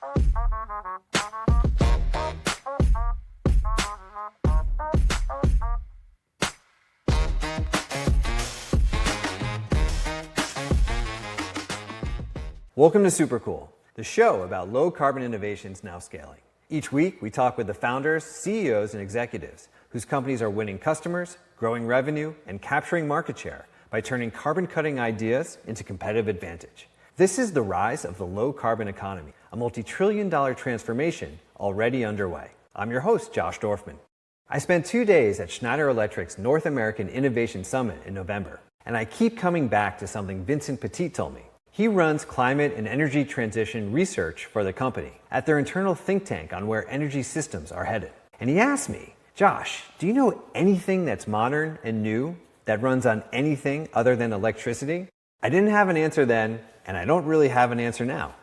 Welcome to Supercool, the show about low-carbon innovations now scaling. Each week, we talk with the founders, CEOs, and executives whose companies are winning customers, growing revenue, and capturing market share by turning carbon-cutting ideas into competitive advantage. This is the rise of the low-carbon economy, a multi-trillion-dollar transformation already underway. I'm your host, Josh Dorfman. I spent 2 days at Schneider Electric's North American Innovation Summit in November, and I keep coming back to something Vincent Petit told me. He runs climate and energy transition research for the company at their internal think tank on where energy systems are headed. And he asked me, Josh, do you know anything that's modern and new that runs on anything other than electricity? I didn't have an answer then, and I don't really have an answer now.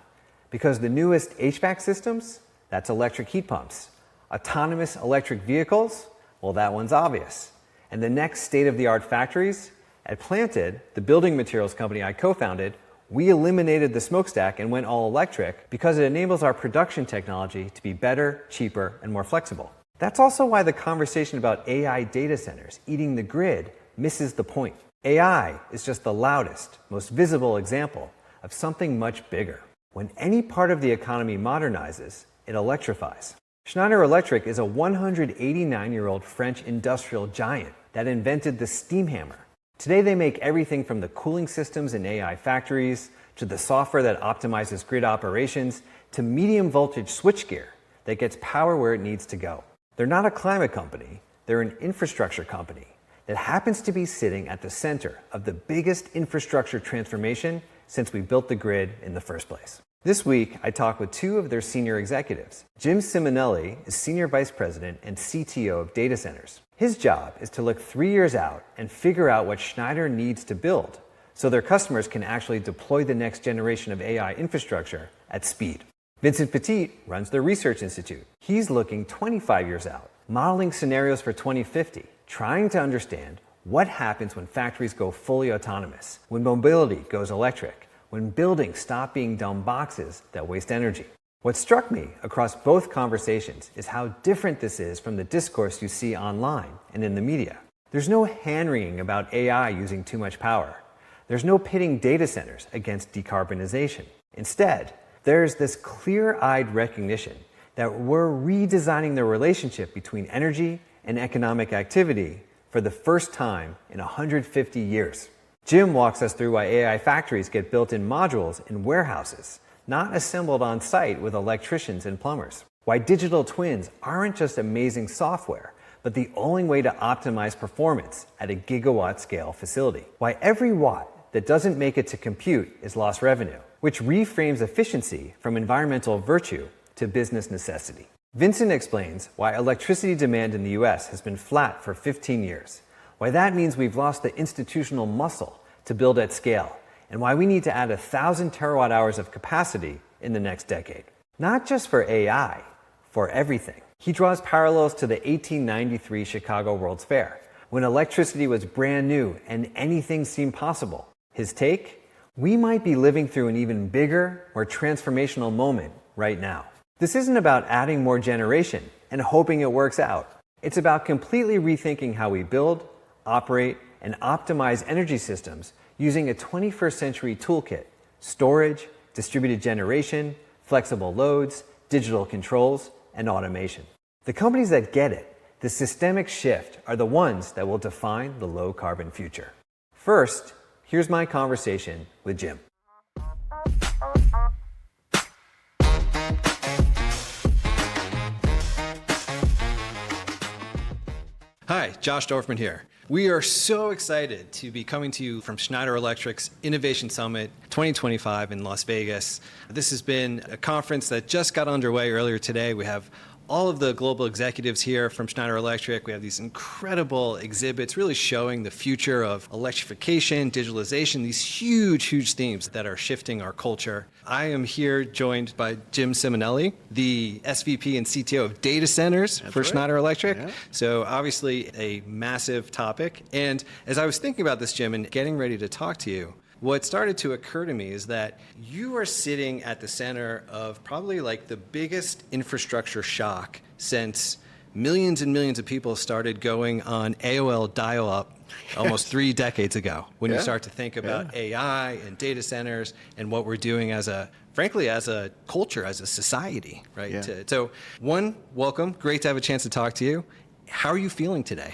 Because the newest HVAC systems, that's electric heat pumps. Autonomous electric vehicles, well, that one's obvious. And the next state-of-the-art factories, at Planted, the building materials company I co-founded, we eliminated the smokestack and went all electric because it enables our production technology to be better, cheaper, and more flexible. That's also why the conversation about AI data centers eating the grid misses the point. AI is just the loudest, most visible example of something much bigger. When any part of the economy modernizes, it electrifies. Schneider Electric is a 189-year-old French industrial giant that invented the steam hammer. Today, they make everything from the cooling systems in AI factories, to the software that optimizes grid operations, to medium voltage switchgear that gets power where it needs to go. They're not a climate company, they're an infrastructure company that happens to be sitting at the center of the biggest infrastructure transformation since we built the grid in the first place. This week, I talked with two of their senior executives. Jim Simonelli is Senior Vice President and CTO of Data Centers. His job is to look 3 years out and figure out what Schneider needs to build so their customers can actually deploy the next generation of AI infrastructure at speed. Vincent Petit runs the Research Institute. He's looking 25 years out, modeling scenarios for 2050, trying to understand what happens when factories go fully autonomous, when mobility goes electric, when buildings stop being dumb boxes that waste energy. What struck me across both conversations is how different this is from the discourse you see online and in the media. There's no hand-wringing about AI using too much power. There's no pitting data centers against decarbonization. Instead, there's this clear-eyed recognition that we're redesigning the relationship between energy and economic activity for the first time in 150 years. Jim walks us through why AI factories get built in modules in warehouses, not assembled on site with electricians and plumbers. Why digital twins aren't just amazing software, but the only way to optimize performance at a gigawatt scale facility. Why every watt that doesn't make it to compute is lost revenue, which reframes efficiency from environmental virtue to business necessity. Vincent explains why electricity demand in the US has been flat for 15 years, why that means we've lost the institutional muscle to build at scale, and why we need to add 1,000 terawatt hours of capacity in the next decade. Not just for AI, for everything. He draws parallels to the 1893 Chicago World's Fair, when electricity was brand new and anything seemed possible. His take? We might be living through an even bigger, more transformational moment right now. This isn't about adding more generation and hoping it works out. It's about completely rethinking how we build, operate, and optimize energy systems using a 21st century toolkit: storage, distributed generation, flexible loads, digital controls, and automation. The companies that get it, the systemic shift, are the ones that will define the low carbon future. First, here's my conversation with Jim. Hi, Josh Dorfman here. We are so excited to be coming to you from Schneider Electric's Innovation Summit 2025 in Las Vegas. This has been a conference that just got underway earlier today. We have all of the global executives here from Schneider Electric. We have these incredible exhibits really showing the future of electrification, digitalization, these huge themes that are shifting our culture. I am here joined by Jim Simonelli, the SVP and CTO of Data Centers for Schneider Electric. Yeah. So obviously a massive topic. And as I was thinking about this, Jim, and getting ready to talk to you, what started to occur to me is that you are sitting at the center of probably like the biggest infrastructure shock since millions and millions of people started going on AOL dial-up almost 3 decades ago, when you start to think about AI and data centers and what we're doing as a, frankly, as a culture, as a society, right? Yeah. So one, welcome. Great to have a chance to talk to you. How are you feeling today?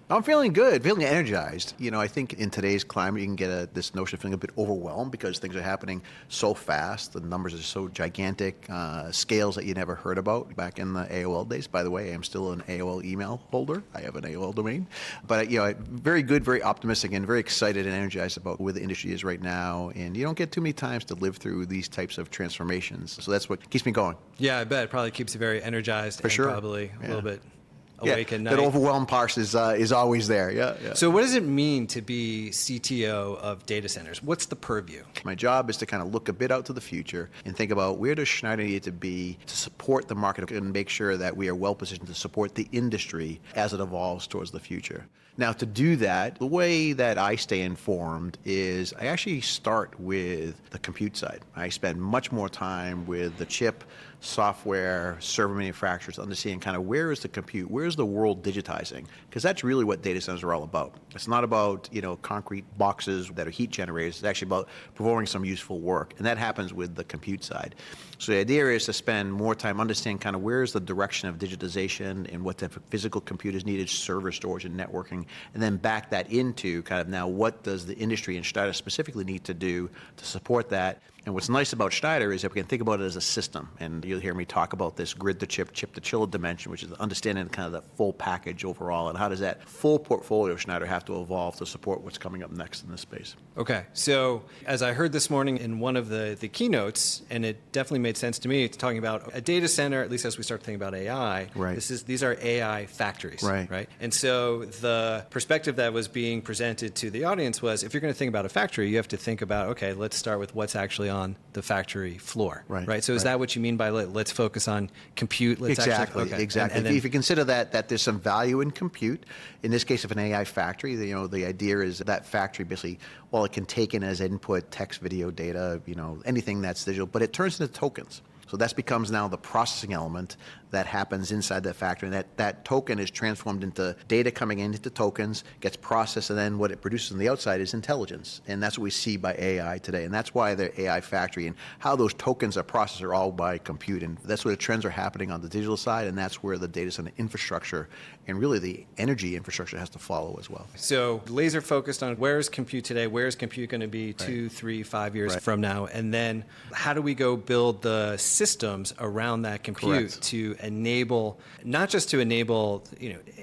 I'm feeling good, feeling energized. I think in today's climate, you can get this notion of feeling a bit overwhelmed because things are happening so fast. The numbers are so gigantic, scales that you never heard about back in the AOL days. By the way, I'm still an AOL email holder. I have an AOL domain. But, very good, very optimistic, and very excited and energized about where the industry is right now. And you don't get too many times to live through these types of transformations. So that's what keeps me going. Yeah, I bet. It probably keeps you very energized. For sure. Probably a little bit awake at night. That overwhelmed part is always there. Yeah. So what does it mean to be CTO of data centers? What's the purview? My job is to kind of look a bit out to the future and think about where does Schneider need to be to support the market and make sure that we are well positioned to support the industry as it evolves towards the future. Now, to do that, the way that I stay informed is I actually start with the compute side. I spend much more time with the chip, software, server manufacturers, understanding kind of where is the compute, where is the world digitizing? Because that's really what data centers are all about. It's not about, concrete boxes that are heat generators. It's actually about performing some useful work. And that happens with the compute side. So the idea is to spend more time understanding kind of where is the direction of digitization and what type of physical compute is needed, server storage and networking, and then back that into kind of now what does the industry and Schneider specifically need to do to support that. And what's nice about Schneider is that we can think about it as a system. And you'll hear me talk about this grid to chip, chip to chiller dimension, which is understanding kind of the full package overall. And how does that full portfolio of Schneider have to evolve to support what's coming up next in this space? Okay. So as I heard this morning in one of the keynotes, and it definitely made sense to me, it's talking about a data center, at least as we start to think about AI, right. These are AI factories. Right. And so the perspective that was being presented to the audience was, if you're going to think about a factory, you have to think about, okay, let's start with what's actually on the factory floor, right? So is that what you mean by let's focus on compute? Exactly. And if you consider that there's some value in compute, in this case of an AI factory, the idea is that factory basically, it can take in as input text, video, data, anything that's digital, but it turns into tokens. So that becomes now the processing element that happens inside that factory. And that token is transformed into data coming into tokens, gets processed, and then what it produces on the outside is intelligence. And that's what we see by AI today. And that's why the AI factory and how those tokens are processed are all by compute. And that's where the trends are happening on the digital side, and that's where the data center infrastructure and really the energy infrastructure has to follow as well. So laser focused on where is compute today, where is compute going to be 2, 3, 5 years from now, and then how do we go build the systems around that compute to enable, not just to enable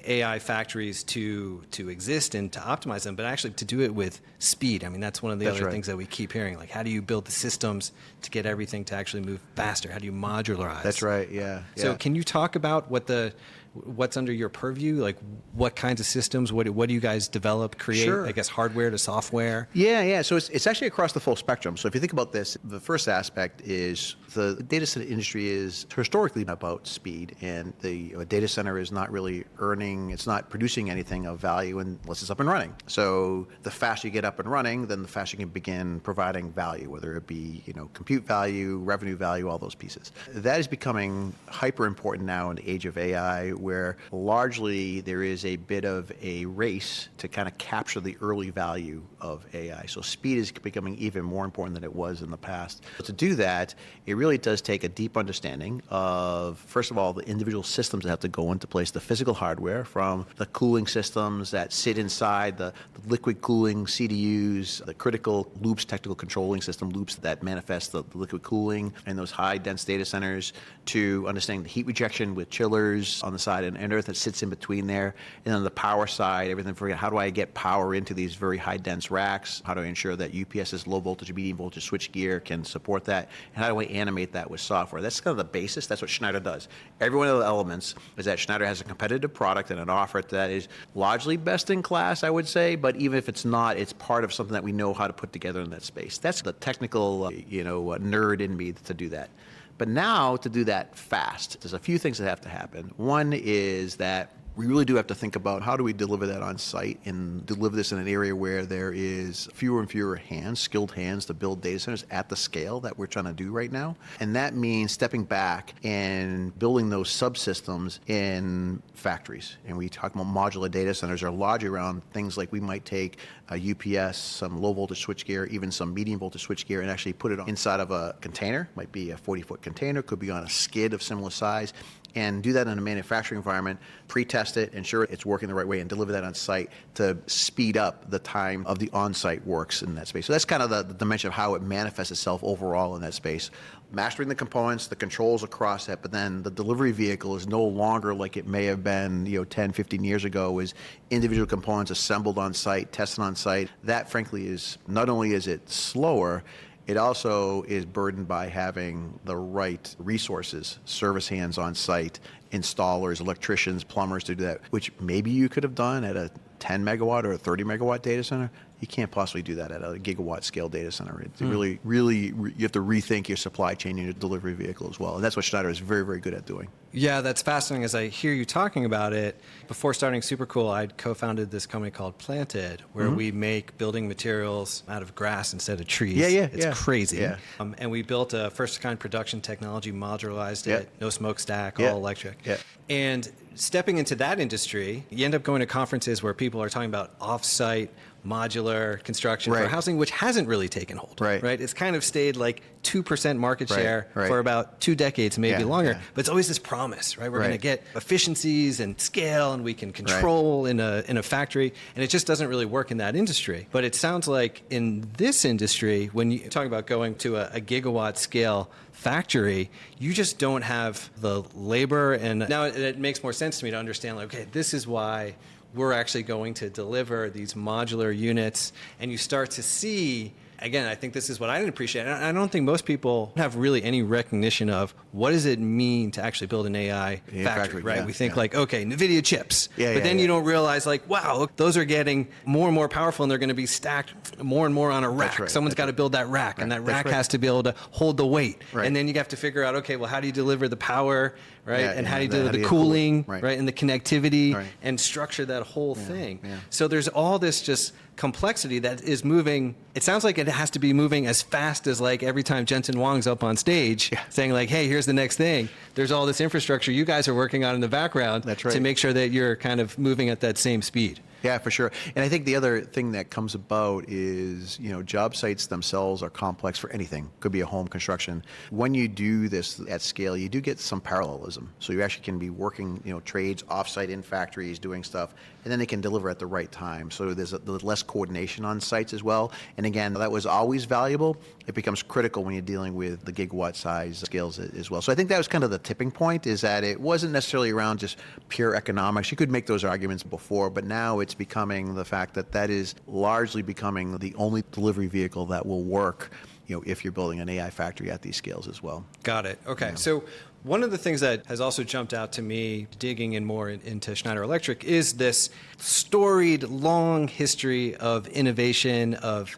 AI factories to exist and to optimize them, but actually to do it with speed. I mean, that's one of the other things that we keep hearing. Like, how do you build the systems to get everything to actually move faster? How do you modularize? That's right, yeah. So can you talk about what's under your purview? Like, what kinds of systems? What do you guys develop, create? Sure. I guess hardware to software. Yeah. So it's actually across the full spectrum. So if you think about this, the first aspect is the data center industry is historically about speed, and the data center is not really it's not producing anything of value unless it's up and running. So the faster you get up and running, then the faster you can begin providing value, whether it be compute value, revenue value, all those pieces. That is becoming hyper important now in the age of AI, where largely there is a bit of a race to kind of capture the early value of AI. So speed is becoming even more important than it was in the past. To do that, it really does take a deep understanding of, first of all, the individual systems that have to go into place, the physical hardware, from the cooling systems that sit inside, the liquid cooling CDUs, the critical loops, technical controlling system loops that manifest the liquid cooling in those high dense data centers, to understanding the heat rejection with chillers on the side and earth that sits in between there. And on the power side, everything from how do I get power into these very high dense racks? How do I ensure that UPS's low voltage, medium voltage switchgear can support that? And how do I animate that with software? That's kind of the basis. That's what Schneider does. Every one of the elements is that Schneider has a competitive product and an offer that is largely best in class, I would say, but even if it's not, it's part of something that we know how to put together in that space. That's the technical, nerd in me to do that. But now to do that fast, there's a few things that have to happen. One is that we really do have to think about how do we deliver that on site and deliver this in an area where there is fewer and fewer hands, skilled hands to build data centers at the scale that we're trying to do right now. And that means stepping back and building those subsystems in factories. And we talk about modular data centers are largely around things like we might take a UPS, some low voltage switchgear, even some medium voltage switchgear, and actually put it inside of a container. Might be a 40-foot container, could be on a skid of similar size, and do that in a manufacturing environment, pre-test it, ensure it's working the right way, and deliver that on site to speed up the time of the on-site works in that space. So that's kind of the dimension of how it manifests itself overall in that space. Mastering the components, the controls across that, but then the delivery vehicle is no longer like it may have been 10, 15 years ago, is individual components assembled on site, tested on site. That, frankly, is not only is it slower, it also is burdened by having the right resources, service hands on site, installers, electricians, plumbers to do that, which maybe you could have done at a 10 megawatt or a 30 megawatt data center. You can't possibly do that at a gigawatt scale data center. It's really, you have to rethink your supply chain and your delivery vehicle as well. And that's what Schneider is very, very good at doing. Yeah, that's fascinating. As I hear you talking about it, before starting Supercool, I'd co-founded this company called Planted, where we make building materials out of grass instead of trees. It's crazy. Yeah. And we built a first-of-kind production technology, modularized it, no smokestack, all electric. Yeah. And stepping into that industry, you end up going to conferences where people are talking about off-site modular construction for housing, which hasn't really taken hold. Right? It's kind of stayed like 2% market share for about 2 decades, maybe longer. But it's always this promise, right? We're going to get efficiencies and scale, and we can control in a factory. And it just doesn't really work in that industry. But it sounds like in this industry, when you talk about going to a gigawatt scale factory, you just don't have the labor. And now it makes more sense to me to understand, like, okay, this is why we're actually going to deliver these modular units. And you start to see, again, I think this is what I didn't appreciate. I don't think most people have really any recognition of what does it mean to actually build an AI factory, right? We think like, okay, NVIDIA chips. But then you don't realize, like, wow, look, those are getting more and more powerful, and they're going to be stacked more and more on a rack. Someone's got to build that rack, and that rack has to be able to hold the weight. And then you have to figure out, okay, well, how do you deliver the power, and how do you deliver the cooling, and the connectivity, and structure that whole thing. So there's all this just complexity that is moving. It sounds like it has to be moving as fast as, like, every time Jensen Huang's up on stage saying, like, hey, here's the next thing. There's all this infrastructure you guys are working on in the background to make sure that you're kind of moving at that same speed. Yeah, for sure. And I think the other thing that comes about is, job sites themselves are complex for anything. Could be a home construction. When you do this at scale, you do get some parallelism. So you actually can be working, trades offsite in factories doing stuff, and then they can deliver at the right time. So there's less coordination on sites as well. And again, that was always valuable. It becomes critical when you're dealing with the gigawatt size scales as well. So I think that was kind of the tipping point, is that it wasn't necessarily around just pure economics. You could make those arguments before, but now it's becoming the fact that is largely becoming the only delivery vehicle that will work, if you're building an AI factory at these scales as well. Got it. Okay. So one of the things that has also jumped out to me, digging in more into Schneider Electric, is this storied, long history of innovation, of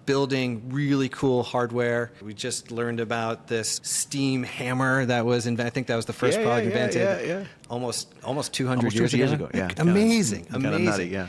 building really cool hardware. We just learned about this steam hammer that was invented. I think that was the first product invented almost 200 years ago. Amazing. Kind of nutty,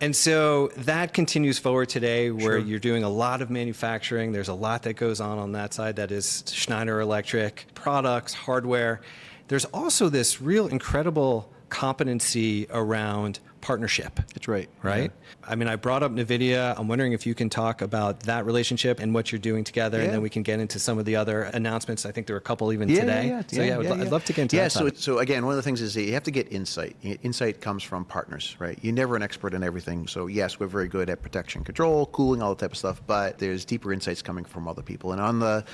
And so that continues forward today, where you're doing a lot of manufacturing. There's a lot that goes on that side that is Schneider Electric products, hardware. There's also this real incredible competency around partnership. That's right. Right? I mean, I brought up NVIDIA. I'm wondering if you can talk about that relationship and what you're doing together, and then we can get into some of the other announcements. I think there were a couple even today. I'd love to get into that. So again, one of the things is that you have to get insight. Insight comes from partners, right? You're never an expert in everything. So yes, we're very good at protection, control, cooling, all that type of stuff, but there's deeper insights coming from other people. And on the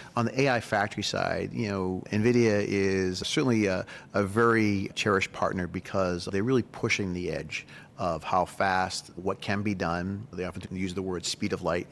AI factory side, NVIDIA is certainly a very cherished partner, because they're really pushing the edge of how fast, what can be done. They often use the word speed of light,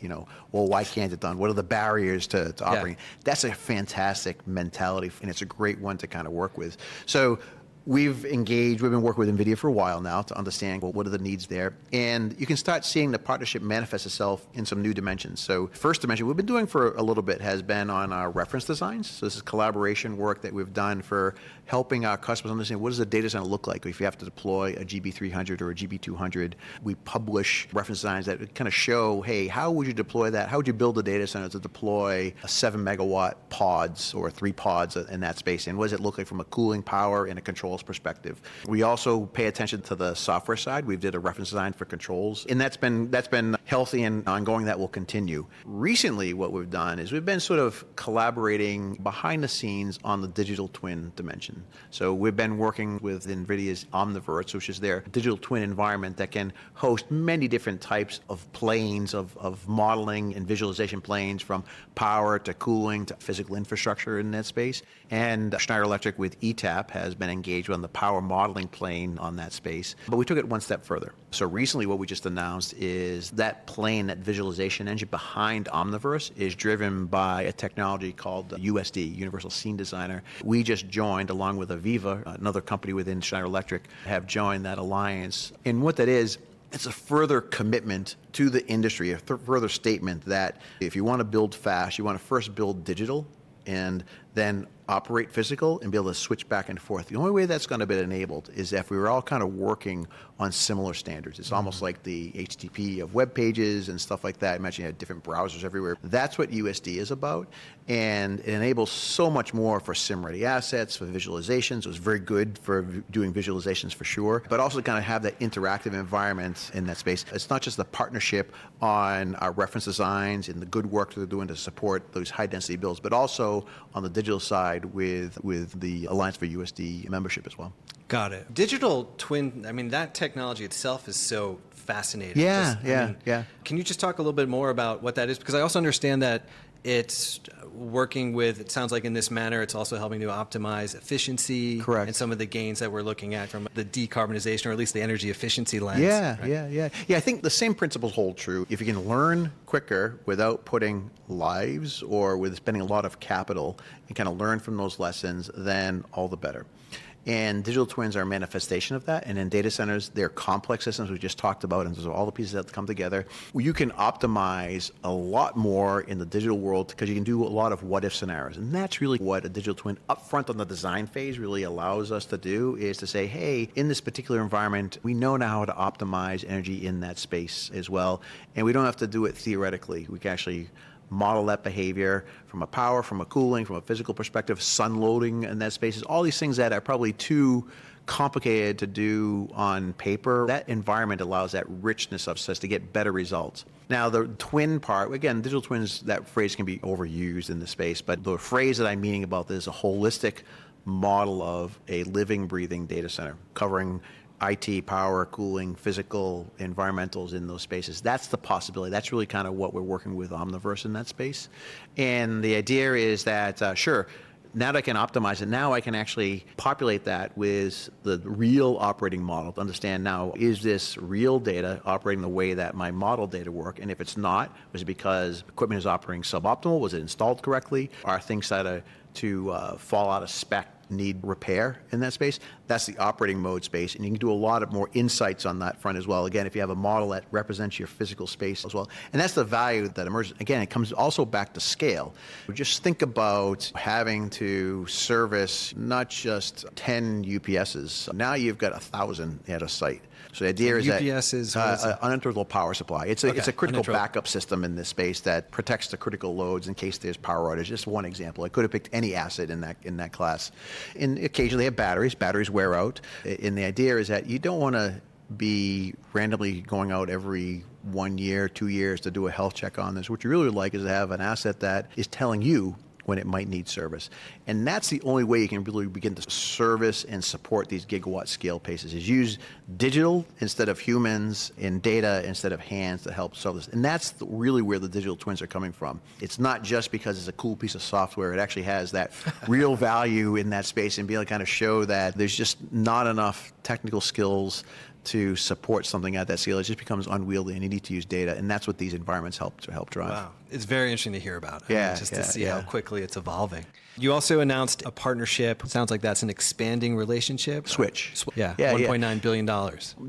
well, why can't it done? What are the barriers to operating? That's a fantastic mentality, and it's a great one to kind of work with. So we've been working with NVIDIA for a while now to understand what are the needs there. And you can start seeing the partnership manifest itself in some new dimensions. So first dimension we've been doing for a little bit has been on our reference designs. So this is collaboration work that we've done for helping our customers understand what does a data center look like if you have to deploy a GB300 or a GB200. We publish reference designs that kind of show, hey, how would you deploy that? How would you build a data center to deploy a 7 megawatt pods or 3 pods in that space? And what does it look like from a cooling, power, and a controls perspective? We also pay attention to the software side. We did a reference design for controls, and that's been healthy and ongoing. That will continue. Recently, what we've done is we've been sort of collaborating behind the scenes on the digital twin dimension. So we've been working with NVIDIA's Omniverse, which is their digital twin environment that can host many different types of planes of modeling and visualization planes, from power to cooling to physical infrastructure in that space. And Schneider Electric with ETAP has been engaged on the power modeling plane on that space. But we took it one step further. So recently what we just announced is that plane, that visualization engine behind Omniverse, is driven by a technology called USD, Universal Scene Designer. We just joined, along with Aviva, another company within Schneider Electric, have joined that alliance. And what that is, it's a further commitment to the industry, a further statement that if you want to build fast, you want to first build digital and then operate physical and be able to switch back and forth. The only way that's going to be enabled is if we were all kind of working on similar standards. It's almost like the HTTP of web pages and stuff like that. Imagine you had different browsers everywhere. That's what USD is about, and it enables so much more for sim-ready assets, for visualizations. It was very good for doing visualizations for sure, but also to kind of have that interactive environment in that space. It's not just the partnership on our reference designs and the good work that they're doing to support those high-density builds, but also on the digital side with the Alliance for USD membership as well. Got it. Digital twin, I mean, that technology itself is so fascinating. Yeah. Can you just talk a little bit more about what that is? Because I also understand that it's working with, it sounds like in this manner, it's also helping to optimize efficiency. Correct. And some of the gains that we're looking at from the decarbonization, or at least the energy efficiency lens. Yeah, I think the same principles hold true. If you can learn quicker without putting lives or with spending a lot of capital and kind of learn from those lessons, then all the better. And digital twins are a manifestation of that. And in data centers, they're complex systems we just talked about, and there's all the pieces that come together. You can optimize a lot more in the digital world because you can do a lot of what-if scenarios. And that's really what a digital twin upfront on the design phase really allows us to do, is to say, hey, in this particular environment, we know now how to optimize energy in that space as well. And we don't have to do it theoretically. We can actually model that behavior from a power, from a cooling, from a physical perspective, sun loading in that space, all these things that are probably too complicated to do on paper. That environment allows that richness of us to get better results. Now, the twin part, again, digital twins, that phrase can be overused in the space, but the phrase that I'm meaning about this is a holistic model of a living, breathing data center covering IT, power, cooling, physical, environmentals in those spaces. That's the possibility. That's really kind of what we're working with Omniverse in that space. And the idea is that, sure, now that I can optimize it, now I can actually populate that with the real operating model to understand now, is this real data operating the way that my model data work? And if it's not, was it because equipment is operating suboptimal? Was it installed correctly? Are things started to fall out of spec, need repair in that space? That's the operating mode space, and you can do a lot of more insights on that front as well. Again, if you have a model that represents your physical space as well, and that's the value that emerges. Again, it comes also back to scale. Just think about having to service not just 10 UPSs. Now you've got 1,000 at a site. So the idea is UPS that is uninterruptible power supply. It's a critical uninterruptible backup system in this space that protects the critical loads in case there's power outage. Just one example. I could have picked any asset in that class. And occasionally they have batteries. Batteries wear out. And the idea is that you don't want to be randomly going out every 1 year, 2 years to do a health check on this. What you really would like is to have an asset that is telling you when it might need service. And that's the only way you can really begin to service and support these gigawatt scale paces, is use digital instead of humans and data instead of hands to help solve this. And that's really where the digital twins are coming from. It's not just because it's a cool piece of software. It actually has that real value in that space, and be able to kind of show that there's just not enough technical skills to support something at that scale. It just becomes unwieldy, and you need to use data, and that's what these environments help drive. Wow, it's very interesting to hear about. To see how quickly it's evolving. You also announced a partnership. Sounds like that's an expanding relationship. Yeah, $1.9 billion.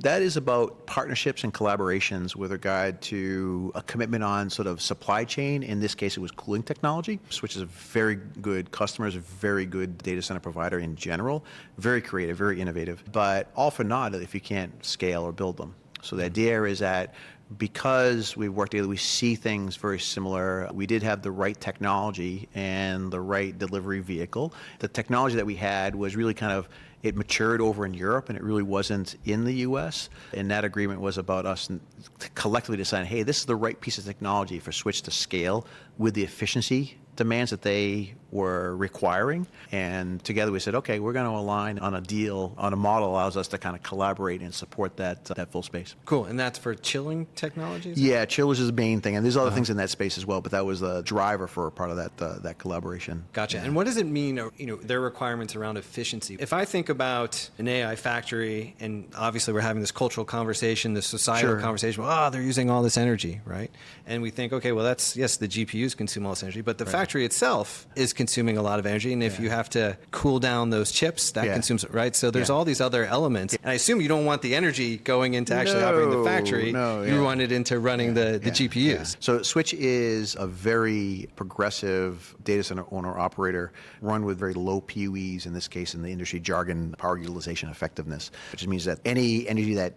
That is about partnerships and collaborations with regard to a commitment on sort of supply chain. In this case, it was cooling technology. Switch is a very good customer, is a very good data center provider in general. Very creative, very innovative, but all for naught if you can't scale or build them. So the idea is that because we work together, we see things very similar. We did have the right technology and the right delivery vehicle. The technology that we had was really it matured over in Europe, and it really wasn't in the U.S. And that agreement was about us collectively deciding, hey, this is the right piece of technology for Switch to scale with the efficiency demands that they were requiring. And together we said, okay, we're going to align on a deal, on a model that allows us to kind of collaborate and support that full space. Cool. And that's for chilling technologies? Yeah, chillers is the main thing. And there's other things in that space as well, but that was the driver for a part of that collaboration. Gotcha. Yeah. And what does it mean, their requirements around efficiency? If I think about an AI factory, and obviously we're having this cultural conversation, this societal conversation, they're using all this energy, right? And we think, okay, well, the GPUs consume all this energy, but the factory itself is consuming a lot of energy. And if you have to cool down those chips, that consumes, right? So there's all these other elements. And I assume you don't want the energy going into actually operating the factory. You want it into running the GPUs. Yeah. So Switch is a very progressive data center owner-operator run with very low PUEs, in this case, in the industry jargon, power utilization effectiveness, which means that any energy that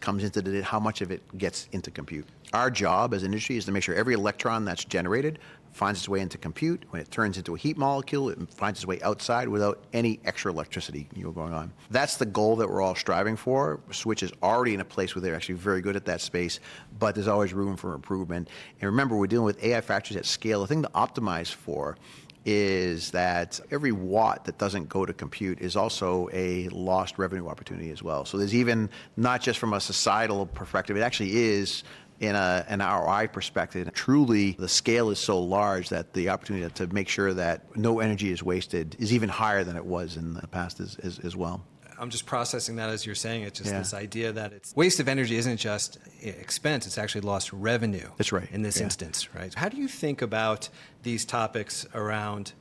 comes into how much of it gets into compute. Our job as industry is to make sure every electron that's generated finds its way into compute. When it turns into a heat molecule, it finds its way outside without any extra electricity going on. That's the goal that we're all striving for. Switch is already in a place where they're actually very good at that space, but there's always room for improvement. And remember, we're dealing with AI factories at scale. The thing to optimize for is that every watt that doesn't go to compute is also a lost revenue opportunity as well. So there's even, not just from a societal perspective, it actually is in an ROI perspective. Truly, the scale is so large that the opportunity to make sure that no energy is wasted is even higher than it was in the past as well. I'm just processing that as you're saying it, just this idea that waste of energy isn't just expense, it's actually lost revenue. That's right. In this instance, right? How do you think about these topics around,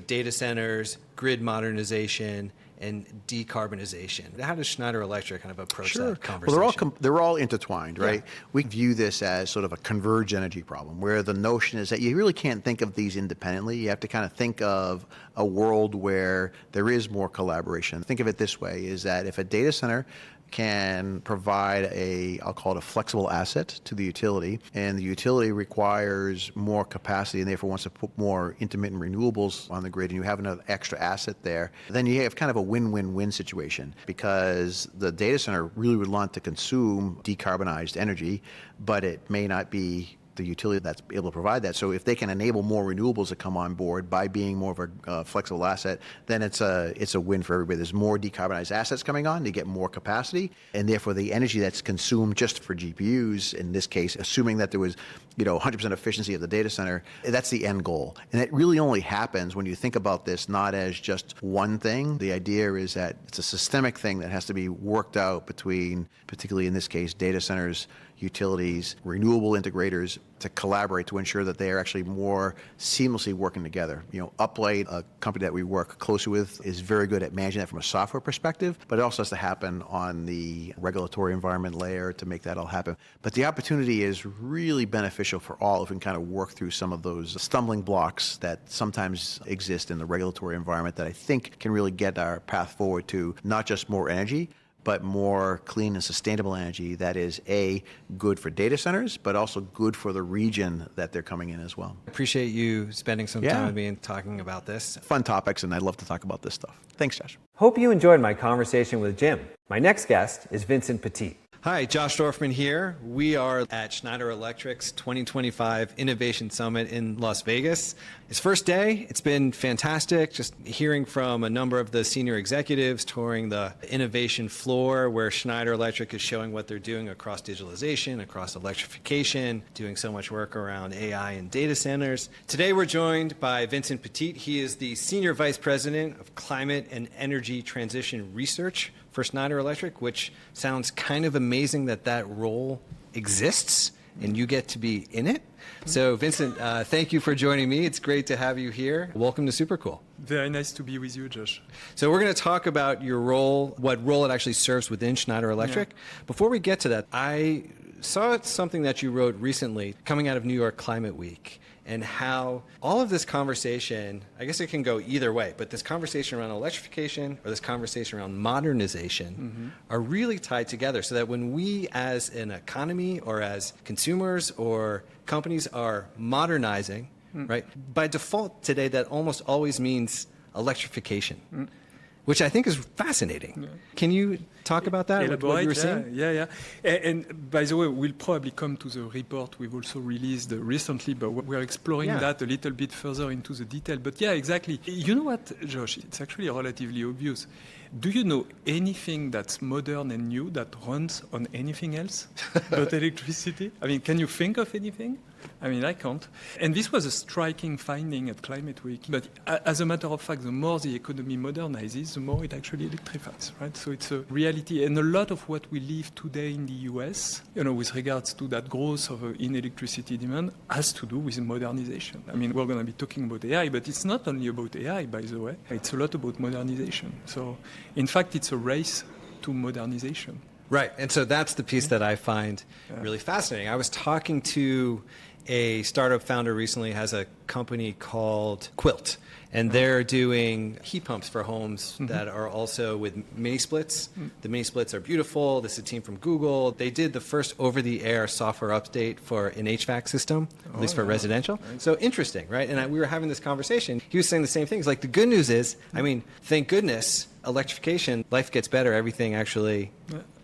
data centers, grid modernization, and decarbonization? How does Schneider Electric kind of approach that conversation? Well, they're all intertwined, right? Yeah. We view this as sort of a converged energy problem, where the notion is that you really can't think of these independently. You have to kind of think of a world where there is more collaboration. Think of it this way, is that if a data center can provide I'll call it a flexible asset to the utility, and the utility requires more capacity and therefore wants to put more intermittent renewables on the grid, and you have another extra asset there, then you have kind of a win-win-win situation, because the data center really would want to consume decarbonized energy, but it may not be the utility that's able to provide that. So if they can enable more renewables to come on board by being more of a flexible asset, then it's a win for everybody. There's more decarbonized assets coming on, they get more capacity, and therefore the energy that's consumed just for GPUs, in this case, assuming that there was 100% efficiency of the data center, that's the end goal. And it really only happens when you think about this not as just one thing. The idea is that it's a systemic thing that has to be worked out between, particularly in this case, data centers, utilities, renewable integrators, to collaborate to ensure that they are actually more seamlessly working together. Uplight, a company that we work closely with, is very good at managing that from a software perspective, but it also has to happen on the regulatory environment layer to make that all happen. But the opportunity is really beneficial for all if we can kind of work through some of those stumbling blocks that sometimes exist in the regulatory environment that I think can really get our path forward to not just more energy, but more clean and sustainable energy that is good for data centers, but also good for the region that they're coming in as well. I appreciate you spending some time with me and talking about this. Fun topics, and I love to talk about this stuff. Thanks, Josh. Hope you enjoyed my conversation with Jim. My next guest is Vincent Petit. Hi, Josh Dorfman here. We are at Schneider Electric's 2025 Innovation Summit in Las Vegas. It's first day. It's been fantastic. Just hearing from a number of the senior executives, touring the innovation floor where Schneider Electric is showing what they're doing across digitalization, across electrification, doing so much work around AI and data centers. Today we're joined by Vincent Petit. He is the Senior Vice President of Climate and Energy Transition Research for Schneider Electric, which sounds kind of amazing that role exists and you get to be in it. So Vincent, thank you for joining me. It's great to have you here. Welcome to Supercool. Very nice to be with you, Josh. So we're going to talk about your role, what role it actually serves within Schneider Electric. Yeah. Before we get to that, I saw something that you wrote recently coming out of New York Climate Week, and how all of this conversation, I guess it can go either way, but this conversation around electrification or this conversation around modernization are really tied together, so that when we as an economy or as consumers or companies are modernizing, right, by default today that almost always means electrification. Which I think is fascinating. Yeah. Can you talk about that? What you were saying? Yeah. And by the way, we'll probably come to the report we've also released recently, but we're exploring that a little bit further into the detail. But yeah, exactly. You know what, Josh? It's actually relatively obvious. Do you know anything that's modern and new that runs on anything else but electricity? I mean, can you think of anything? I mean, I can't. And this was a striking finding at Climate Week. But as a matter of fact, the more the economy modernizes, the more it actually electrifies, right? So it's a reality. And a lot of what we live today in the US, with regards to that growth in electricity demand, has to do with modernization. I mean, we're going to be talking about AI, but it's not only about AI, by the way. It's a lot about modernization. So, in fact, it's a race to modernization. Right, and so that's the piece that I find really fascinating. I was talking to a startup founder recently, has a company called Quilt, and they're doing heat pumps for homes that are also with mini splits. The mini splits are beautiful. This is a team from Google. They did the first over-the-air software update for an HVAC system, at least for residential. Nice. So interesting, right? And we were having this conversation. He was saying the same things. Like, the good news is, I mean, thank goodness, electrification, life gets better, everything actually,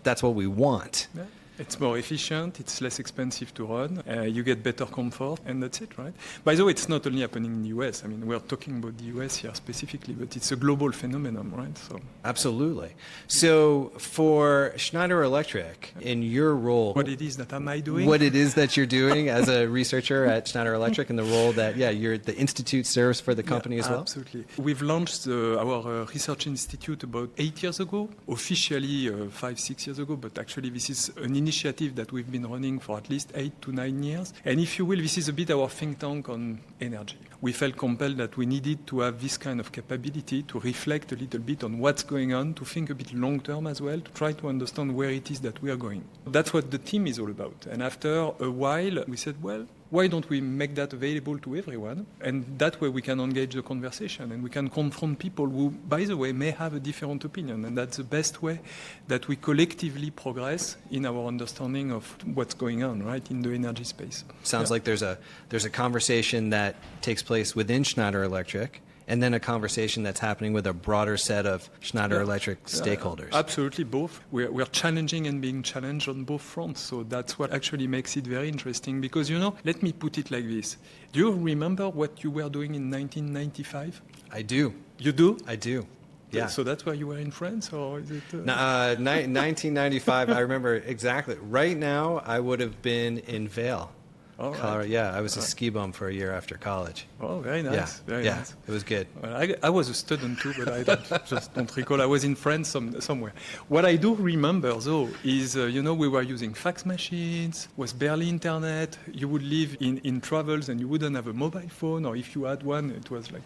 that's what we want. Yeah. It's more efficient, it's less expensive to run, you get better comfort, and that's it, right? By the way, it's not only happening in the US. I mean, we're talking about the US here specifically, but it's a global phenomenon, right? So absolutely. So for Schneider Electric, in your role... What it is that am I doing? What it is that you're doing as a researcher at Schneider Electric, and the role that, the Institute serves for the company as well? Absolutely. We've launched our research institute about 8 years ago, officially 5-6 years ago, but actually this is an initiative that we've been running for at least 8 to 9 years. And if you will, this is a bit our think tank on energy. We felt compelled that we needed to have this kind of capability to reflect a little bit on what's going on, to think a bit long term as well, to try to understand where it is that we are going. That's what the team is all about. And after a while, we said, well, why don't we make that available to everyone? And that way we can engage the conversation and we can confront people who, by the way, may have a different opinion. And that's the best way that we collectively progress in our understanding of what's going on, right, in the energy space. Sounds like there's a conversation that takes place within Schneider Electric, and then a conversation that's happening with a broader set of Schneider Electric stakeholders. Absolutely, both. We're challenging and being challenged on both fronts. So that's what actually makes it very interesting. Because, let me put it like this. Do you remember what you were doing in 1995? I do. You do? I do. Yeah. So that's why you were in France, or is it? 1995, I remember exactly. Right now, I would have been in Vail. All Colorado. right. Yeah, I was a ski bum for a year after college. Oh, very nice. Very nice. It was good. Well, I was a student too, but I don't recall. I was in France somewhere. What I do remember, though, is, we were using fax machines, was barely internet. You would live in travels and you wouldn't have a mobile phone, or if you had one, it was like,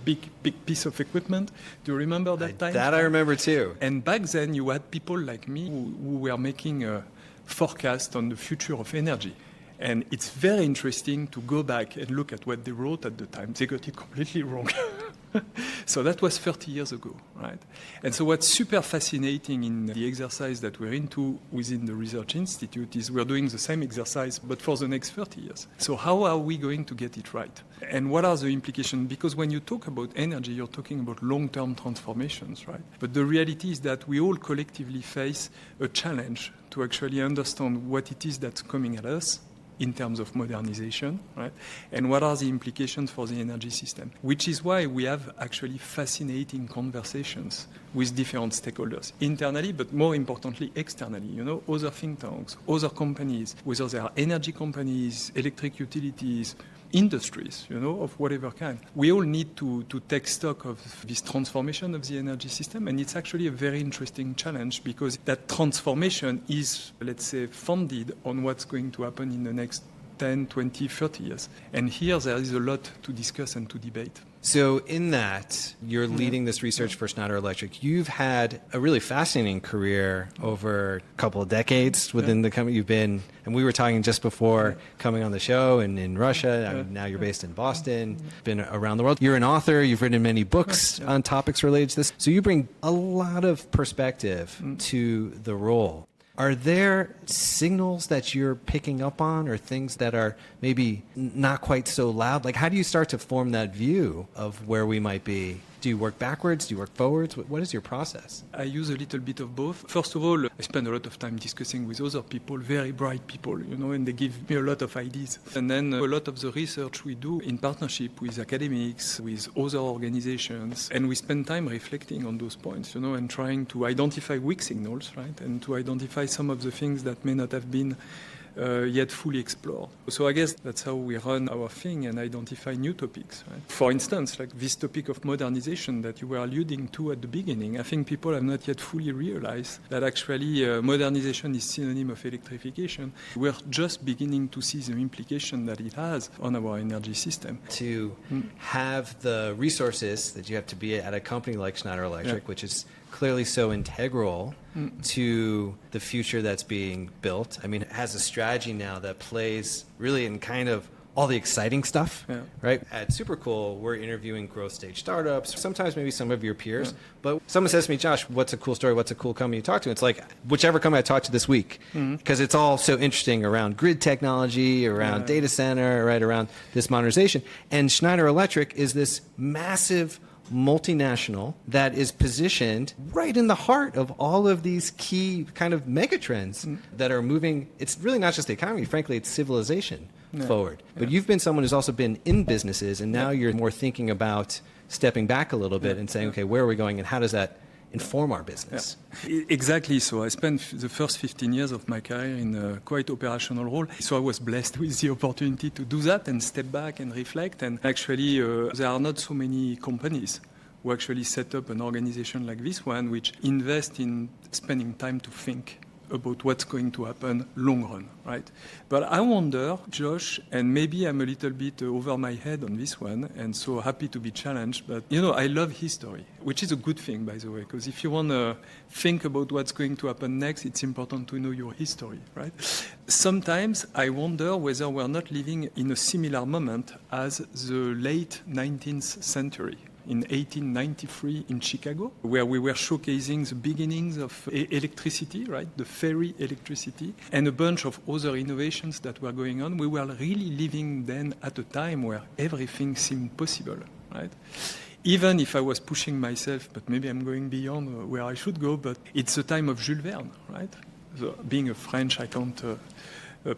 big piece of equipment. Do you remember that time? That I remember too. And back then, you had people like me who were making a forecast on the future of energy. And it's very interesting to go back and look at what they wrote at the time. They got it completely wrong. So that was 30 years ago, right? And so what's super fascinating in the exercise that we're into within the Research Institute is we're doing the same exercise, but for the next 30 years. So how are we going to get it right? And what are the implications? Because when you talk about energy, you're talking about long-term transformations, right? But the reality is that we all collectively face a challenge to actually understand what it is that's coming at us in terms of modernization, right? And what are the implications for the energy system? Which is why we have actually fascinating conversations with different stakeholders, internally, but more importantly, externally, other think tanks, other companies, whether they are energy companies, electric utilities, industries, of whatever kind. We all need to take stock of this transformation of the energy system, and it's actually a very interesting challenge because that transformation is, let's say, funded on what's going to happen in the next 10, 20, 30 years. And here there is a lot to discuss and to debate. So in that, you're leading this research for Schneider Electric. You've had a really fascinating career over a couple of decades within the company. You've been, and we were talking just before coming on the show, and in Russia. I mean, now you're based in Boston, been around the world. You're an author. You've written many books on topics related to this. So you bring a lot of perspective to the role. Are there signals that you're picking up on or things that are maybe not quite so loud? Like, how do you start to form that view of where we might be? Do you work backwards? Do you work forwards? What is your process? I use a little bit of both. First of all, I spend a lot of time discussing with other people, very bright people, and they give me a lot of ideas. And then a lot of the research we do in partnership with academics, with other organizations, and we spend time reflecting on those points, and trying to identify weak signals, right? And to identify some of the things that may not have been yet fully explored. So I guess that's how we run our thing and identify new topics. Right? For instance, like this topic of modernization that you were alluding to at the beginning, I think people have not yet fully realized that actually modernization is synonym of electrification. We're just beginning to see the implication that it has on our energy system. To have the resources that you have to be at a company like Schneider Electric, which is clearly so integral to the future that's being built. I mean, it has a strategy now that plays really in kind of all the exciting stuff, right? At Supercool, we're interviewing growth stage startups, sometimes maybe some of your peers. But someone says to me, Josh, what's a cool story? What's a cool company you talk to? It's like whichever company I talked to this week, because it's all so interesting around grid technology, around data center, right, around this modernization. And Schneider Electric is this massive multinational that is positioned right in the heart of all of these key kind of megatrends that are moving. It's really not just the economy, frankly, it's civilization forward. But you've been someone who's also been in businesses, and now you're more thinking about stepping back a little bit and saying, okay, where are we going and how does that inform our business? Exactly. So I spent the first 15 years of my career in a quite operational role. So I was blessed with the opportunity to do that and step back and reflect. And actually, there are not so many companies who actually set up an organization like this one, which invest in spending time to think about what's going to happen long run, right? But I wonder, Josh, and maybe I'm a little bit over my head on this one, and so happy to be challenged, but I love history, which is a good thing, by the way, because if you want to think about what's going to happen next, it's important to know your history, right? Sometimes I wonder whether we're not living in a similar moment as the late 19th century. In 1893 in Chicago, where we were showcasing the beginnings of electricity, right, the ferry electricity, and a bunch of other innovations that were going on. We were really living then at a time where everything seemed possible, right? Even if I was pushing myself, but maybe I'm going beyond where I should go, but it's a time of Jules Verne, right? So being a French, I can't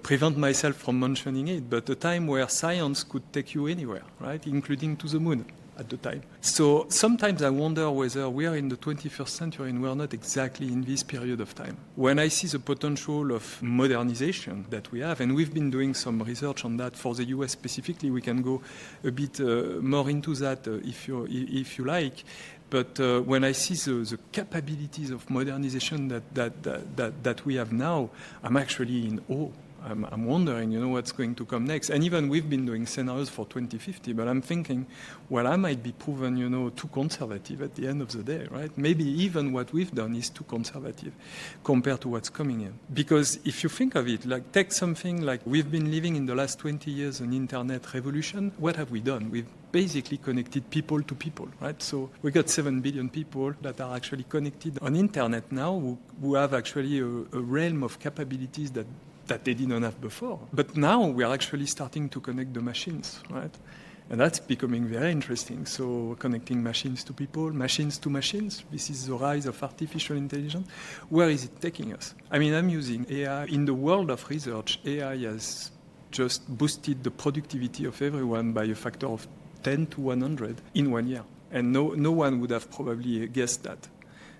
prevent myself from mentioning it, but a time where science could take you anywhere, right, including to the moon. At the time. So sometimes I wonder whether we are in the 21st century and we are not exactly in this period of time. When I see the potential of modernization that we have, and we've been doing some research on that for the US specifically, we can go a bit more into that if you like. But when I see the capabilities of modernization that we have now, I'm actually in awe. I'm wondering, what's going to come next. And even we've been doing scenarios for 2050, but I'm thinking, well, I might be proven, too conservative at the end of the day, right? Maybe even what we've done is too conservative compared to what's coming in. Because if you think of it, like take something like we've been living in the last 20 years an internet revolution. What have we done? We've basically connected people to people, right? So we got 7 billion people that are actually connected on internet now who have actually a realm of capabilities that they didn't have before. But now we are actually starting to connect the machines, right? And that's becoming very interesting. So connecting machines to people, machines to machines. This is the rise of artificial intelligence. Where is it taking us? I mean, I'm using AI. In the world of research, AI has just boosted the productivity of everyone by a factor of 10 to 100 in 1 year. And no one would have probably guessed that.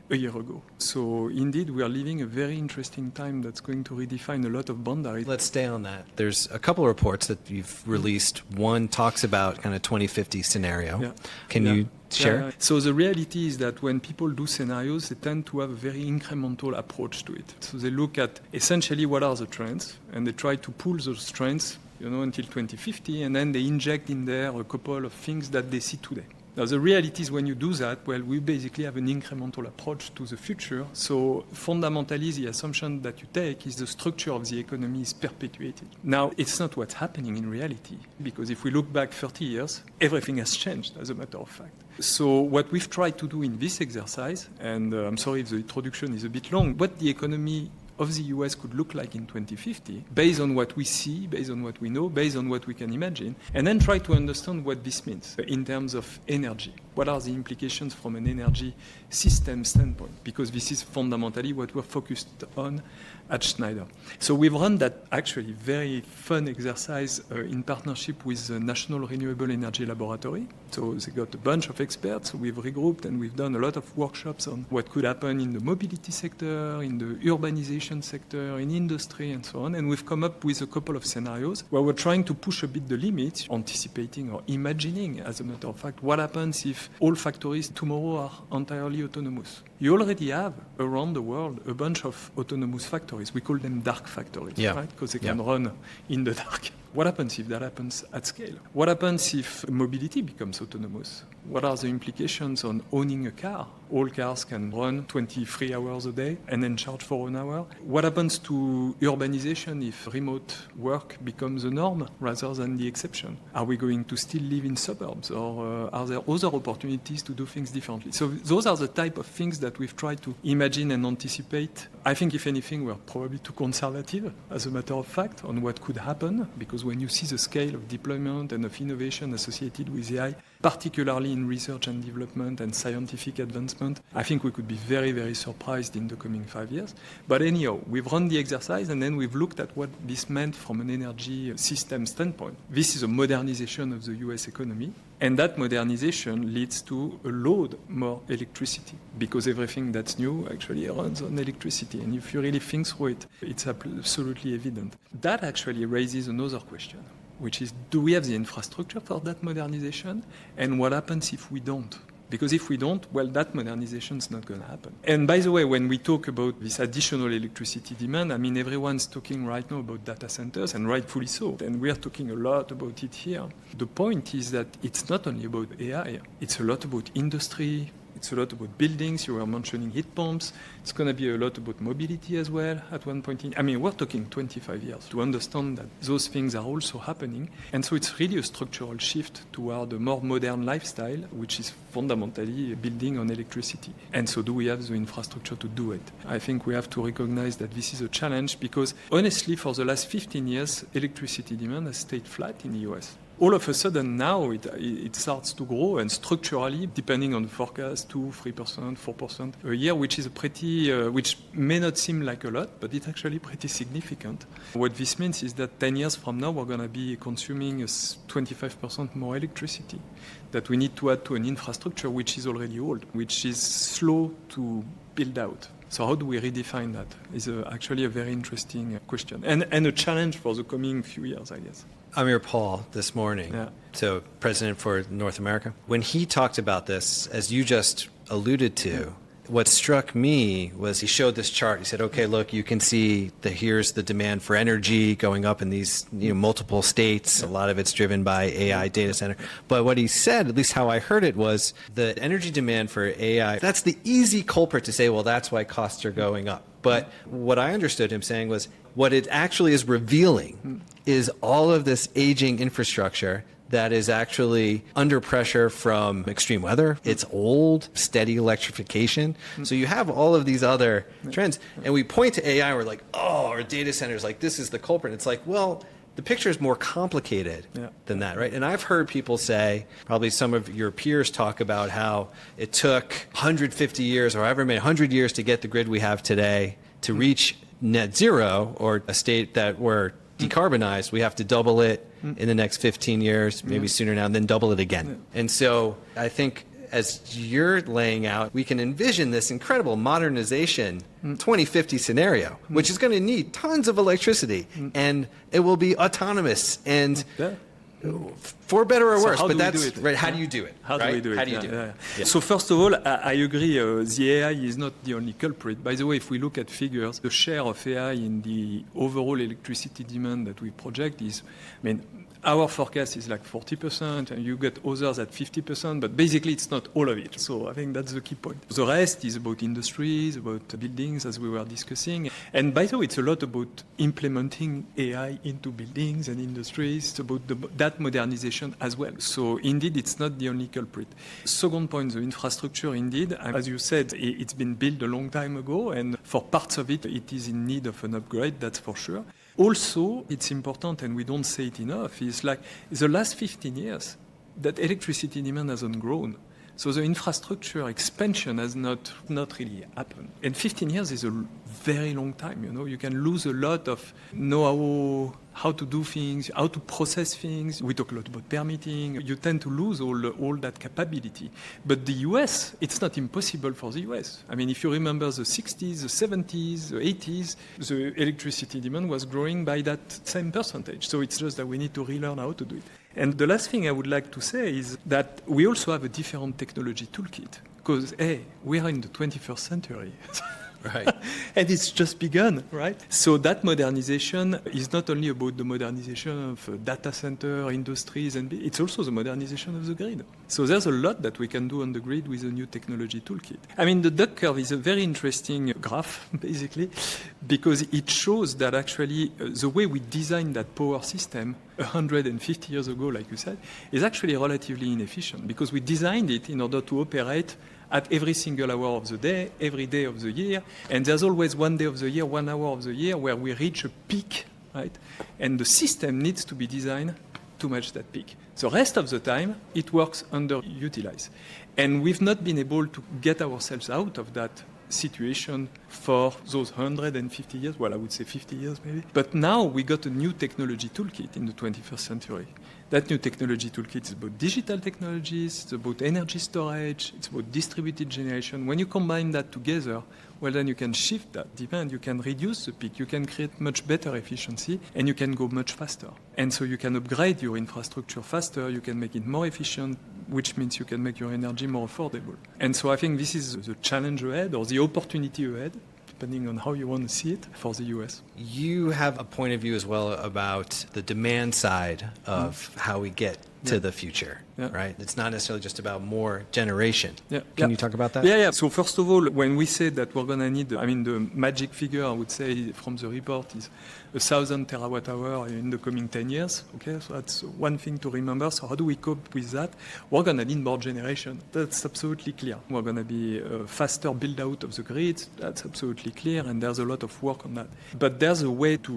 a year ago. So indeed, we are living a very interesting time that's going to redefine a lot of boundaries. Let's stay on that. There's a couple of reports that you've released. One talks about kind of 2050 scenario. Yeah. Can you share? Yeah. So the reality is that when people do scenarios, they tend to have a very incremental approach to it. So they look at essentially what are the trends, and they try to pull those trends, until 2050, and then they inject in there a couple of things that they see today. Now, the reality is when you do that, well, we basically have an incremental approach to the future. So fundamentally, the assumption that you take is the structure of the economy is perpetuated. Now, it's not what's happening in reality, because if we look back 30 years, everything has changed, as a matter of fact. So what we've tried to do in this exercise, and I'm sorry if the introduction is a bit long, what the economy of the US could look like in 2050, based on what we see, based on what we know, based on what we can imagine, and then try to understand what this means in terms of energy. What are the implications from an energy system standpoint? Because this is fundamentally what we're focused on at Schneider. So we've run that actually very fun exercise in partnership with the National Renewable Energy Laboratory. So they got a bunch of experts. We've regrouped and we've done a lot of workshops on what could happen in the mobility sector, in the urbanization sector, in industry, and so on. And we've come up with a couple of scenarios where we're trying to push a bit the limits, anticipating or imagining, as a matter of fact, what happens if all factories tomorrow are entirely autonomous. You already have around the world a bunch of autonomous factories. We call them dark factories, right? Because they can run in the dark. What happens if that happens at scale? What happens if mobility becomes autonomous? What are the implications on owning a car? All cars can run 23 hours a day and then charge for an hour. What happens to urbanization if remote work becomes the norm rather than the exception? Are we going to still live in suburbs, or are there other opportunities to do things differently? So those are the type of things that we've tried to imagine and anticipate. I think, if anything, we're probably too conservative, as a matter of fact, on what could happen, because when you see the scale of deployment and of innovation associated with AI, particularly in research and development and scientific advancement, I think we could be very, very surprised in the coming 5 years. But anyhow, we've run the exercise and then we've looked at what this meant from an energy system standpoint. This is a modernization of the US economy, and that modernization leads to a load more electricity, because everything that's new actually runs on electricity. And if you really think through it, it's absolutely evident. That actually raises another question, which is, do we have the infrastructure for that modernization? And what happens if we don't? Because if we don't, well, that modernization is not going to happen. And by the way, when we talk about this additional electricity demand, I mean, everyone's talking right now about data centers, and rightfully so. And we are talking a lot about it here. The point is that it's not only about AI. It's a lot about industry. It's a lot about buildings. You were mentioning heat pumps. It's going to be a lot about mobility as well at one point in. I mean, we're talking 25 years to understand that those things are also happening. And so it's really a structural shift toward a more modern lifestyle, which is fundamentally building on electricity. And so do we have the infrastructure to do it? I think we have to recognize that this is a challenge, because honestly, for the last 15 years, electricity demand has stayed flat in the US. All of a sudden now it starts to grow, and structurally, depending on the forecast, 2%, 3%, 4% a year, which is a pretty, which may not seem like a lot, but it's actually pretty significant. What this means is that 10 years from now, we're going to be consuming 25% more electricity that we need to add to an infrastructure which is already old, which is slow to build out. So how do we redefine that is actually a very interesting question, and a challenge for the coming few years, I guess. Amir Paul this morning, so President for North America, when he talked about this, as you just alluded to, what struck me was he showed this chart. He said, okay, look, you can see that here's the demand for energy going up in these multiple states. A lot of it's driven by AI data center. But what he said, at least how I heard it, was the energy demand for AI, that's the easy culprit to say, well, that's why costs are going up. But what I understood him saying was what it actually is revealing is all of this aging infrastructure that is actually under pressure from extreme weather. It's old, steady electrification. So you have all of these other trends. And we point to AI, we're like, oh, our data centers, like this is the culprit. It's like, well, the picture is more complicated than that, right? And I've heard people say, probably some of your peers talk about how it took 150 years or however many, 100 years to get the grid we have today to reach net zero, or a state that we're decarbonized. We have to double it in the next 15 years, maybe sooner now, and then double it again. And so I think as you're laying out, we can envision this incredible modernization 2050 scenario, which is going to need tons of electricity, and it will be autonomous and for better or worse. But that's right. How do you do it? How do we do it? How do you do it? Yeah. So first of all, I agree. The AI is not the only culprit. By the way, if we look at figures, the share of AI in the overall electricity demand that we project is, our forecast is like 40%, and you get others at 50%, but basically it's not all of it. So I think that's the key point. The rest is about industries, about buildings, as we were discussing. And by the way, it's a lot about implementing AI into buildings and industries. It's about that modernization as well. So indeed, it's not the only culprit. Second point, the infrastructure, indeed, as you said, it's been built a long time ago, and for parts of it, it is in need of an upgrade, that's for sure. Also, it's important, and we don't say it enough, is like the last 15 years that electricity demand hasn't grown. So the infrastructure expansion has not really happened. And 15 years is a very long time, You can lose a lot of know-how, how to do things, how to process things. We talk a lot about permitting. You tend to lose all that capability. But the US, it's not impossible for the US. If you remember the 60s, the 70s, the 80s, the electricity demand was growing by that same percentage. So it's just that we need to relearn how to do it. And the last thing I would like to say is that we also have a different technology toolkit. Because, we are in the 21st century. Right. And it's just begun, right? So that modernization is not only about the modernization of data center, industries, and it's also the modernization of the grid. So there's a lot that we can do on the grid with a new technology toolkit. The duck curve is a very interesting graph, basically, because it shows that actually the way we designed that power system 150 years ago, like you said, is actually relatively inefficient because we designed it in order to operate at every single hour of the day, every day of the year, and there's always one day of the year, 1 hour of the year where we reach a peak, right? And the system needs to be designed to match that peak. The rest of the time, it works underutilized. And we've not been able to get ourselves out of that situation for those 150 years, well, I would say 50 years maybe. But now we got a new technology toolkit in the 21st century. That new technology toolkit is about digital technologies, it's about energy storage, it's about distributed generation. When you combine that together, well, then you can shift that demand, you can reduce the peak, you can create much better efficiency, and you can go much faster. And so you can upgrade your infrastructure faster, you can make it more efficient, which means you can make your energy more affordable. And so I think this is the challenge ahead, or the opportunity ahead, depending on how you want to see it, for the US. You have a point of view as well about the demand side of how we get to the future, right? It's not necessarily just about more generation. Can you talk about that? Yeah. So first of all, when we say that we're going to need, the magic figure, I would say, from the report is 1,000 terawatt-hour in the coming 10 years. Okay, so that's one thing to remember. So how do we cope with that? We're going to need more generation. That's absolutely clear. We're going to be a faster build-out of the grid. That's absolutely clear, and there's a lot of work on that. But there's a way to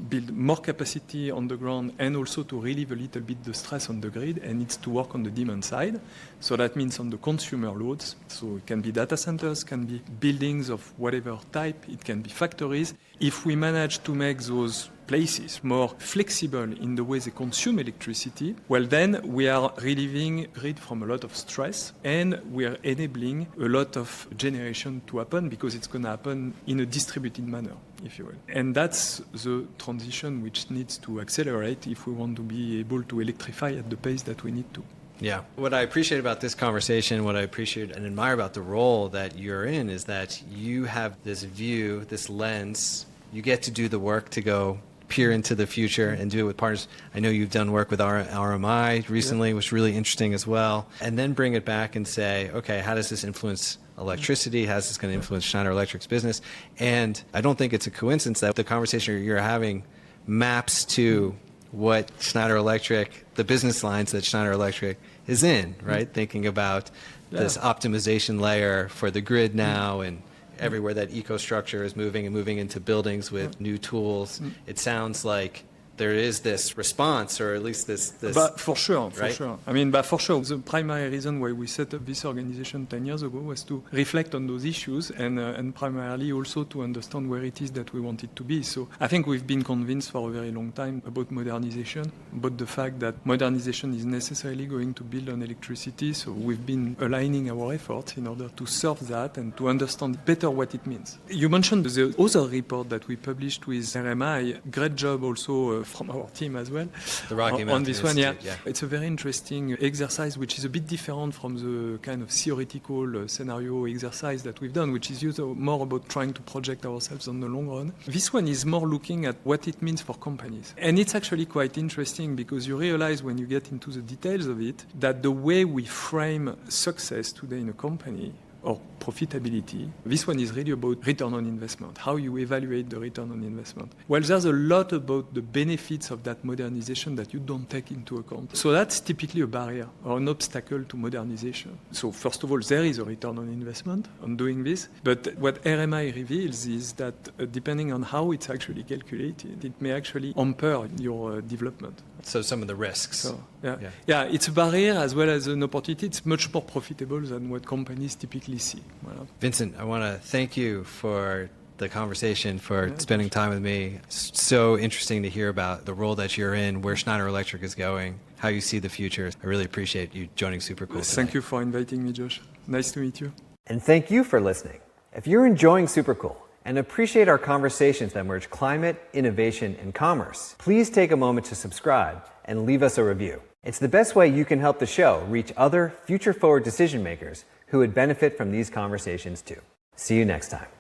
build more capacity on the ground and also to relieve a little bit the stress on the grid, and it's to work on the demand side. So that means on the consumer loads. So it can be data centers, can be buildings of whatever type, it can be factories. If we manage to make those places more flexible in the way they consume electricity, well, then we are relieving grid from a lot of stress, and we are enabling a lot of generation to happen because it's going to happen in a distributed manner, if you will. And that's the transition which needs to accelerate if we want to be able to electrify at the pace that we need to. Yeah. What I appreciate about this conversation, what I appreciate and admire about the role that you're in is that you have this view, this lens. You get to do the work to go peer into the future and do it with partners. I know you've done work with RMI recently, which was really interesting as well. And then bring it back and say, okay, how does this influence electricity? How's this going to influence Schneider Electric's business? And I don't think it's a coincidence that the conversation you're having maps to what Schneider Electric, the business lines that Schneider Electric is in, right? Thinking about this optimization layer for the grid now and everywhere that EcoStructure is moving and moving into buildings with new tools. It sounds like there is this response, or at least this But for sure, right? sure. I mean, but for sure, the primary reason why we set up this organization 10 years ago was to reflect on those issues and primarily also to understand where it is that we want it to be. So I think we've been convinced for a very long time about modernization, about the fact that modernization is necessarily going to build on electricity. So we've been aligning our efforts in order to serve that and to understand better what it means. You mentioned the other report that we published with RMI. Great job also from our team as well. The Rocky on Mountain this one, Institute, yeah. It's a very interesting exercise, which is a bit different from the kind of theoretical scenario exercise that we've done, which is more about trying to project ourselves on the long run. This one is more looking at what it means for companies. And it's actually quite interesting because you realize when you get into the details of it that the way we frame success today in a company or profitability, this one is really about return on investment, how you evaluate the return on investment. Well, there's a lot about the benefits of that modernization that you don't take into account. So that's typically a barrier or an obstacle to modernization. So first of all, there is a return on investment on doing this, but what RMI reveals is that depending on how it's actually calculated, it may actually hamper your development. So some of the risks. So, yeah, it's a barrier as well as an opportunity. It's much more profitable than what companies typically see. Voilà. Vincent, I want to thank you for the conversation, for spending time with me. It's so interesting to hear about the role that you're in, where Schneider Electric is going, how you see the future. I really appreciate you joining Supercool today. Thank you for inviting me, Josh. Nice to meet you. And thank you for listening. If you're enjoying Supercool and appreciate our conversations that merge climate, innovation, and commerce, please take a moment to subscribe and leave us a review. It's the best way you can help the show reach other future-forward decision makers who would benefit from these conversations too. See you next time.